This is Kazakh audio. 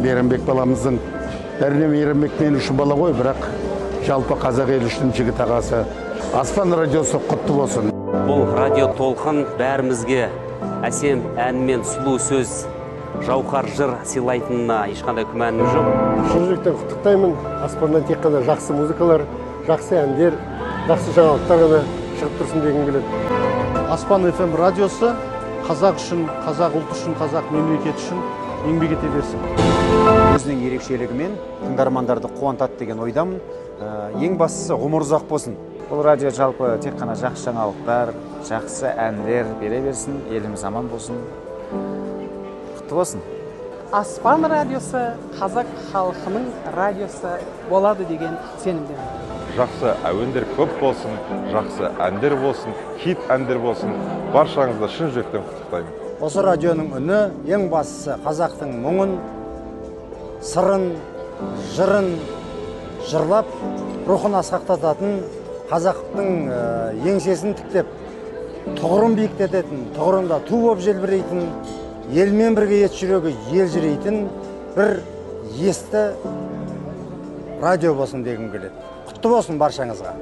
Мейрамбек баламыздың, әрине Мейрамбек мен үшін бала ғой, бірақ жалпы қазақ ел үшін жігіт ағасы. Аспан радиосы құтты болсын. Бұл радио толқын бәрімізге әсем ән мен сұлу сөз, жауһар жыр сыйлайтынына ешқандай күмәнім жоқ. Шын жүректен құттықтаймын. Аспаннан тек қана жақсы музыкалар, жақсы әндер, жақсы жаңалықтар ғана шығып тұрсын дегім келеді. Аспан FM радиосы қазақ үшін, қазақ ұлт үшін, қазақ мемлекет үшін еңбек ете берсін. Өзінің ерекшелігімен тыңдармандарды қуантады деген ойдамын. Ең бастысы ғұмыр ұзақ болсын. Бұл радио жалпы тек қана жақсы жаңалықтар, жақсы әндер бере берсін, еліміз аман болсын. Құтты болсын. Аспан радиосы қазақ халқының радиосы болады деген сенімдемін. Жақсы әуендер көп болсын, жақсы әндер болсын, хит әндер болсын. Баршаңызды шын жүректен құттықтаймын. Осы радионың үні ең бастысы қазақтың мұңын, сырын, жырын жырлап, рухын асқақтататын, қазақтың еңсесін тіктеп, тұғырын биіктететін, тұғырында ту болып желбірейтін, елмен бірге ет жүрегі елжірейтін бір есті радио болсын дегім келеді. Құтты болсын баршаңызға.